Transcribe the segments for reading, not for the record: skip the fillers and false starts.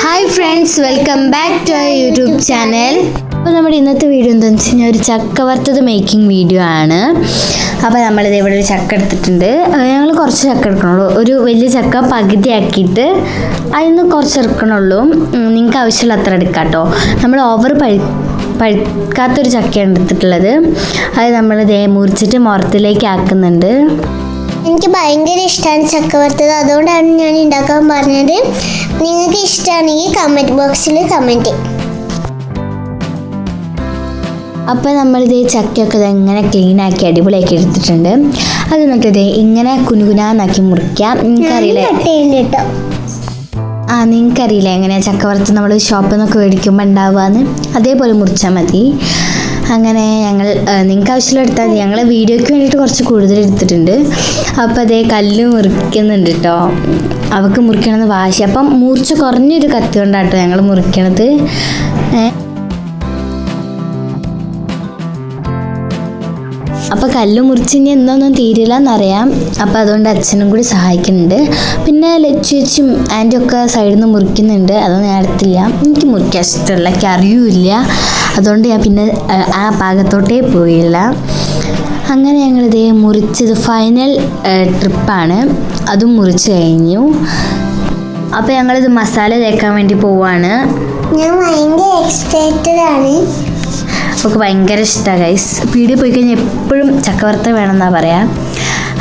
Hi friends, welcome back to our YouTube channel. അപ്പോൾ നമ്മുടെ ഇന്നത്തെ വീഡിയോ എന്താണെന്ന് വെച്ച് കഴിഞ്ഞാൽ ഒരു ചക്ക വറുത്തത് മേക്കിംഗ് വീഡിയോ ആണ്. അപ്പോൾ നമ്മളിത് ഇവിടെ ഒരു ചക്ക എടുത്തിട്ടുണ്ട്. ഞങ്ങൾ കുറച്ച് ചക്ക എടുക്കണുള്ളൂ. ഒരു വലിയ ചക്ക പകുതിയാക്കിയിട്ട് അതിന് കുറച്ച് എടുക്കണുള്ളൂ. നിങ്ങൾക്ക് ആവശ്യമുള്ള അത്ര എടുക്കാം കേട്ടോ. നമ്മൾ ഓവർ പഴുക്കാത്തൊരു ചക്കയാണ് എടുത്തിട്ടുള്ളത്. അത് നമ്മളിത് മുറിച്ചിട്ട് മുറത്തിലേക്ക് ആക്കുന്നുണ്ട്. എനിക്ക് ഭയങ്കര ഇഷ്ടമാണ് ചക്ക വറുത്തത്, അതുകൊണ്ടാണ് ഞാൻ ഉണ്ടാക്കാൻ പറഞ്ഞത്. നിങ്ങൾക്ക് ഇഷ്ടമാണെങ്കിൽ കമൻറ്റ് ബോക്സിൽ കമൻറ്റ്. അപ്പോൾ നമ്മളിത് ചക്കയൊക്കെ ഇങ്ങനെ ക്ലീനാക്കി അടിപൊളിയാക്കി എടുത്തിട്ടുണ്ട്. അത് എന്നിട്ട് ഇങ്ങനെ കുനുകുനാന്നാക്കി മുറിക്കാം. നിങ്ങൾക്കറിയില്ലേ നിങ്ങൾക്കറിയില്ല എങ്ങനെയാണ് ചക്ക വറുത്ത് നമ്മൾ ഷോപ്പിൽ നിന്നൊക്കെ മേടിക്കുമ്പോൾ ഉണ്ടാവുകയെന്ന്. അതേപോലെ മുറിച്ചാൽ മതി. അങ്ങനെ നിങ്ങൾക്ക് ആവശ്യമുള്ള എടുത്താൽ മതി. ഞങ്ങൾ വീഡിയോയ്ക്ക് വേണ്ടിയിട്ട് കുറച്ച് കൂടുതൽ എടുത്തിട്ടുണ്ട്. അപ്പോൾ അതേ കല്ല് മുറിക്കുന്നുണ്ട് കേട്ടോ. അവൾക്ക് മുറിക്കണമെന്ന് വാശി. അപ്പം മൂർച്ച കുറഞ്ഞൊരു കത്തി കൊണ്ടാട്ടോ ഞങ്ങൾ മുറിക്കണത്. അപ്പോൾ കല്ല് മുറിച്ച് ഇനി എന്നൊന്നും തീരില്ല എന്നറിയാം. അപ്പോൾ അതുകൊണ്ട് അച്ഛനും കൂടി സഹായിക്കുന്നുണ്ട്. പിന്നെ ലച്ചും ആൻറ്റി ഒക്കെ സൈഡിൽ നിന്ന് മുറിക്കുന്നുണ്ട്. അതൊന്നും ഞാൻ എടുത്തില്ല. എനിക്ക് മുറിക്കാൻ ഇഷ്ടമല്ല, എനിക്ക് അറിയില്ല. അതുകൊണ്ട് ഞാൻ പിന്നെ ആ ഭാഗത്തോട്ടേ പോയില്ല. അങ്ങനെ ഞങ്ങളിത് മുറിച്ചത് ഫൈനൽ ട്രിപ്പാണ്. അതും മുറിച്ച് കഴിഞ്ഞു. അപ്പോൾ ഞങ്ങളിത് മസാല തേക്കാൻ വേണ്ടി പോവാണ്. ഞാൻ ഭയങ്കര എക്സൈറ്റഡ് ആണ്. നമുക്ക് ഭയങ്കര ഇഷ്ടമാണ് ഗൈസ്. പീടികയിൽ പോയി കഴിഞ്ഞാൽ എപ്പോഴും ചക്കവറുത്ത വേണമെന്നാണ് പറയാം.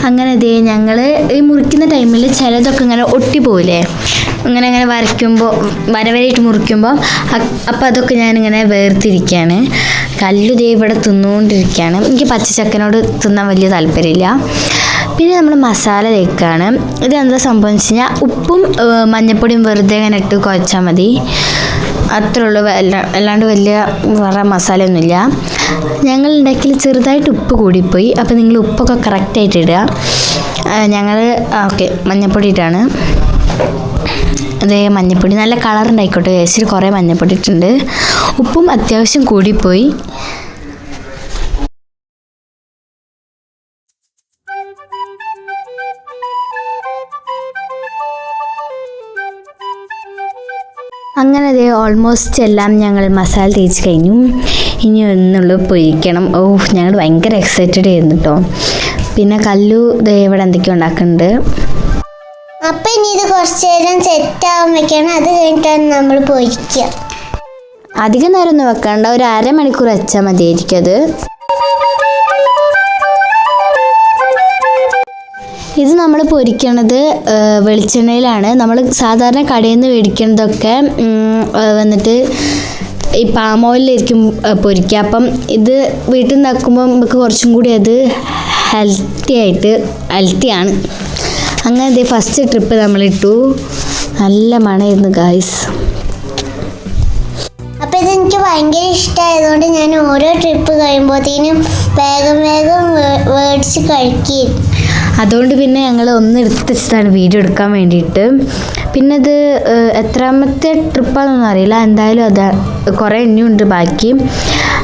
അങ്ങനെ ഞങ്ങൾ ഈ മുറിക്കുന്ന ടൈമിൽ ചിലതൊക്കെ ഇങ്ങനെ ഒട്ടിപ്പോവില്ലേ, ഇങ്ങനെ വരവരായിട്ട് മുറിക്കുമ്പോൾ. അപ്പോൾ അതൊക്കെ ഞാനിങ്ങനെ വേർതിരിക്കുകയാണ്. കല്ലു ഇവിടെ തിന്നുകൊണ്ടിരിക്കുകയാണ്. എനിക്ക് പച്ചച്ചക്കനോട് തിന്നാൻ വലിയ താല്പര്യമില്ല. പിന്നെ നമ്മൾ മസാല തേക്കുകയാണ്. ഇത് എന്താ സംഭവം എന്ന് വെച്ച് കഴിഞ്ഞാൽ ഉപ്പും മഞ്ഞൾപ്പൊടിയും വെറുതെ ഇങ്ങനെ ഇട്ട് കുഴച്ചാൽ മതി. അത്രേ ഉള്ളൂ. അല്ലാണ്ട് വലിയ വേറെ മസാലയൊന്നുമില്ല. ഞങ്ങൾ ഉണ്ടാക്കിയിൽ ചെറുതായിട്ട് ഉപ്പ് കൂടിപ്പോയി. അപ്പോൾ നിങ്ങൾ ഉപ്പൊക്കെ കറക്റ്റായിട്ട് ഇടുക. ഞങ്ങൾ ഓക്കെ മഞ്ഞൾപ്പൊടി ഇട്ടാണ്. അതേ മഞ്ഞൾപ്പൊടി നല്ല കളർ ഉണ്ടായിക്കോട്ടെ. കേസിൽ കുറേ മഞ്ഞൾപ്പൊടി ഇട്ടിട്ടുണ്ട്. ഉപ്പും അത്യാവശ്യം കൂടിപ്പോയി. അങ്ങനെ ഓൾമോസ്റ്റ് എല്ലാം ഞങ്ങൾ മസാല തേച്ച് കഴിഞ്ഞു. ഇനി ഒന്നുള്ളൂ പൊരിക്കണം. ഞങ്ങൾ ഭയങ്കര എക്സൈറ്റഡ് ആയിരുന്നു കേട്ടോ. പിന്നെ കല്ലു ഇവിടെ എന്തൊക്കെയോ ഉണ്ടാക്കുന്നുണ്ട്. അപ്പം ഇനി ഇത് കുറച്ച് നേരം സെറ്റാകാൻ വെക്കണം. അത് കഴിഞ്ഞിട്ടാണ് നമ്മൾ പൊരിക്കുക. അധികം നേരം ഒന്നും വെക്കണ്ട, ഒരു അരമണിക്കൂർ വെച്ചാൽ മതിയായിരിക്കും അത്. ഇത് നമ്മൾ പൊരിക്കണത് വെളിച്ചെണ്ണയിലാണ്. നമ്മൾ സാധാരണ കടയിൽ നിന്ന് മേടിക്കുന്നതൊക്കെ വന്നിട്ട് ഈ പാം ഓയിലായിരിക്കും പൊരിക്കുക. അപ്പം ഇത് വീട്ടിൽ നിന്ന് ആക്കുമ്പോൾ നമുക്ക് കുറച്ചും കൂടി അത് ഹെൽത്തിയാണ്. അങ്ങനെ ഫസ്റ്റ് ട്രിപ്പ് നമ്മളിട്ടു. നല്ല മണമായിരുന്നു ഗായ്സ്. അപ്പോൾ ഇതെനിക്ക് ഭയങ്കര ഇഷ്ടമായതുകൊണ്ട് ഞാൻ ഓരോ ട്രിപ്പ് കഴിയുമ്പോഴത്തേനും വേഗം വേടിച്ച് കഴിക്കും. അതുകൊണ്ട് പിന്നെ ഞങ്ങൾ എടുത്ത് വെച്ചതാണ് വീഡിയോ എടുക്കാൻ വേണ്ടിയിട്ട്. പിന്നെ ഇത് എത്രാമത്തെ ട്രിപ്പാണെന്നൊന്നും അറിയില്ല. എന്തായാലും അത് കുറേ ഇനിയുണ്ട് ബാക്കി.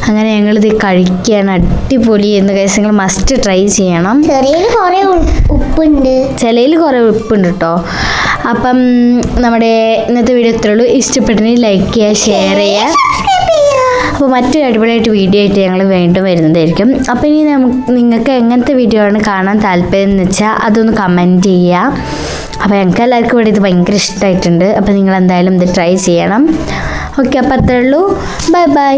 അങ്ങനെ ഞങ്ങളിത് കഴിക്കുകയാണ്. അടിപൊളി എന്ന് കേസ് നിങ്ങൾ മസ്റ്റ് ട്രൈ ചെയ്യണം. ചിലയിൽ കുറേ ഉപ്പുണ്ട് കേട്ടോ. അപ്പം നമ്മുടെ ഇന്നത്തെ വീഡിയോ ഇത്രയേ ഉള്ളൂ. ഇഷ്ടപ്പെട്ടെങ്കിൽ ലൈക്ക് ചെയ്യുക, ഷെയർ ചെയ്യുക. അപ്പോൾ മറ്റൊരു അടിപൊളിയായിട്ട് വീഡിയോ ആയിട്ട് ഞങ്ങൾ വീണ്ടും വരുന്നതായിരിക്കും. അപ്പോൾ ഇനി നിങ്ങൾക്ക് എങ്ങനത്തെ വീഡിയോ ആണ് കാണാൻ താല്പര്യം എന്ന് വെച്ചാൽ അതൊന്ന് കമൻറ്റ് ചെയ്യുക. അപ്പോൾ ഞങ്ങൾക്ക് എല്ലാവർക്കും ഇവിടെ ഇത് ഭയങ്കര ഇഷ്ടമായിട്ടുണ്ട്. അപ്പോൾ നിങ്ങൾ എന്തായാലും ഇത് ട്രൈ ചെയ്യണം. ഓക്കെ, അപ്പോൾ അത്രയേ ഉള്ളൂ. Bye bye.